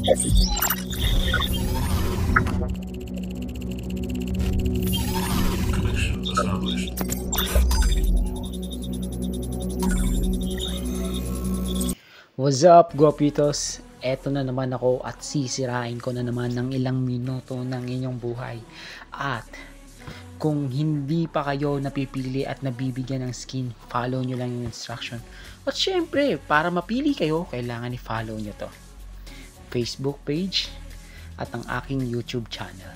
What's up, Guapitos? Eto na naman ako at sisirain ko na naman ng ilang minuto ng inyong buhay. At kung hindi pa kayo napipili at nabibigyan ng skin, follow nyo lang yung instruction. At syempre, para mapili kayo, kailangan i-follow nyo to. Facebook page at ang aking YouTube channel.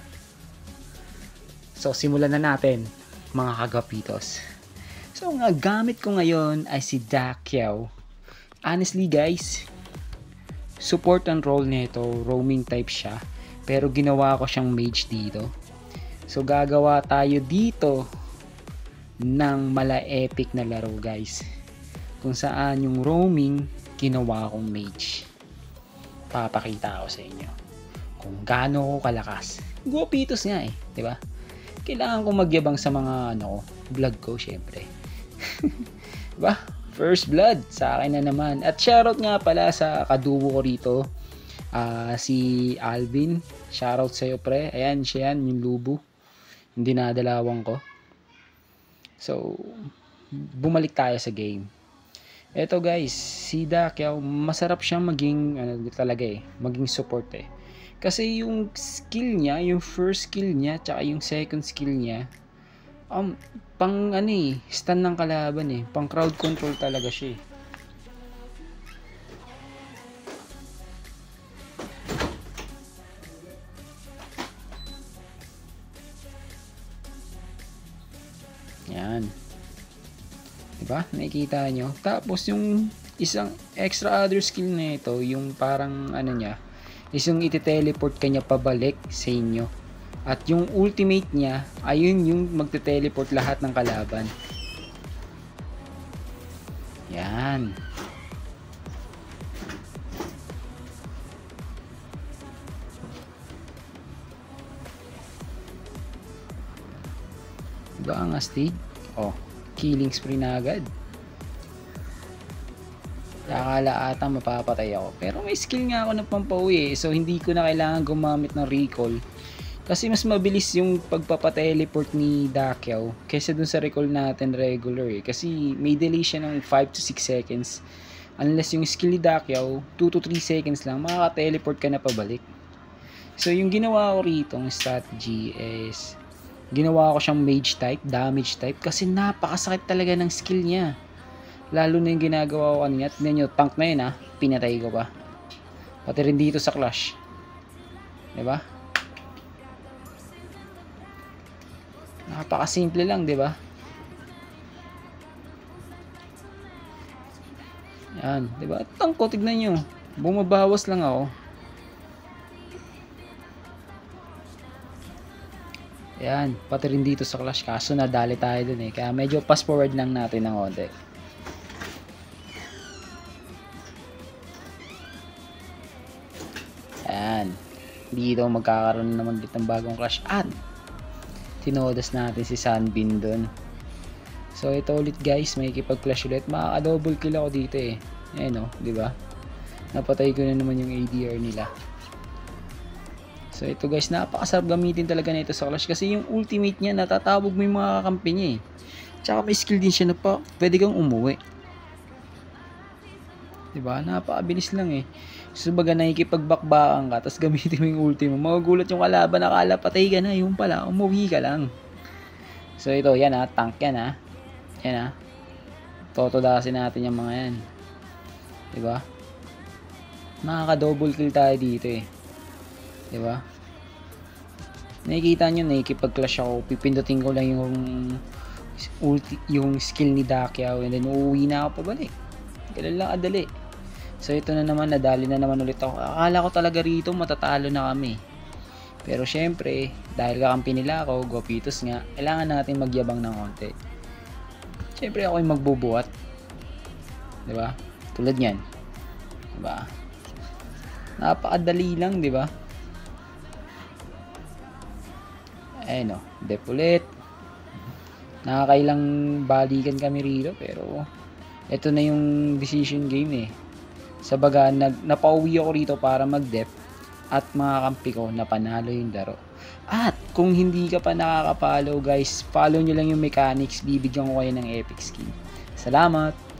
So, simulan na natin, mga kagapitos. So, ang gamit ko ngayon ay si Dakyao. Honestly guys, support and role nito, roaming type siya, pero ginawa ko siyang mage dito. So gagawa tayo dito ng mala epic na laro guys, kung saan yung roaming ginawa kong mage. Papakita ko sa inyo kung gaano ko kalakas. Guapitos nga di ba? Kailangan kong magyabang sa mga vlog ko syempre. Diba? First blood sa akin na naman. At shoutout nga pala sa kaduo ko rito, si Alvin. Shoutout sa'yo pre. Ayan siya yan, yung lubo, yung dinadalawang ko. So bumalik tayo sa game. Eto guys, si Dakyao, masarap siyang maging maging support kasi yung skill niya, yung first skill niya tsaka yung second skill niya, pang stun ng kalaban pang crowd control talaga siya yan, diba? Nakikita nyo. Tapos yung isang extra other skill na ito, yung parang niya is yung iti-teleport kanya pabalik sa inyo. At yung ultimate niya, ayun yung magte-teleport lahat ng kalaban. Yan. Diba ang astig? Killing spree na agad. Akala ata mapapatay ako. Pero may skill nga ako na pampauwi so hindi ko na kailangan gumamit ng recall. Kasi mas mabilis yung pagpapateleport ni Dakyao kaysa dun sa recall natin regular Kasi may delay siya ng 5 to 6 seconds. Unless yung skill ni Dakyao, 2 to 3 seconds lang, makaka-teleport ka na pabalik. So yung ginawa ko rito, ang strategy is, ginawa ko siyang mage type, damage type, kasi napakasakit talaga ng skill niya. Lalo na yung ginagawa ko kanina. Tignan nyo, tank na yun pinatay ko pa. Pati rin dito sa clash. Diba? Napakasimple lang, di ba? Yan, di ba? Tank ko, tignan nyo. Bumabawas lang ako. Yan, pati rin dito sa clash. Kaso nadali tayo dun Kaya medyo fast forward lang natin ng konti. Yan. Dito magkakaroon naman dito ng bagong clash. At tinodas natin si Sunbeam dun. So ito ulit guys, may ikipag-clash ulit. Makaka-double kill ako dito Ayan di ba? Napatay ko na naman yung ADR nila. So ito guys, napakasarap gamitin talaga nito sa clash kasi yung ultimate niya, natatawag mo yung mga kakampi niya Tsaka may skill din siya na pwede kang umuwi. Diba? Napakabilis lang So baga nakikipag-bakbakan ka, tapos gamitin mo yung ulti mo, magugulat yung kalaban, nakala patay ka na, yung pala, umuwi ka lang. So ito, yan tank yan Yan totodasin natin yung mga yan. Diba? Nakaka-double kill tayo dito Diba? Nakikita nyo, nakikipag-clash ako, pipindutin ko lang yung skill ni Dakyao, and then uuwi na ako pabalik. Ganun lang kadali. So ito na naman, nadali na naman ulit ako. Akala ko talaga rito matatalo na kami. Pero syempre, dahil kakampi nila ako, Guapitos nga, kailangan natin magyabang ng konti. Syempre ako yung magbubuhat. Diba? Tulad yan. Diba? Napakadali lang, diba? Ayun dep ulit. Nakakailang balikan kami rito, pero ito na yung decision game Sa baga, napauwi ako rito para mag-dep. at mga kampi ko na panalo yung laro. At kung hindi ka pa nakaka-follow guys, follow nyo lang yung mechanics, bibigyan ko kayo ng epic skin. Salamat!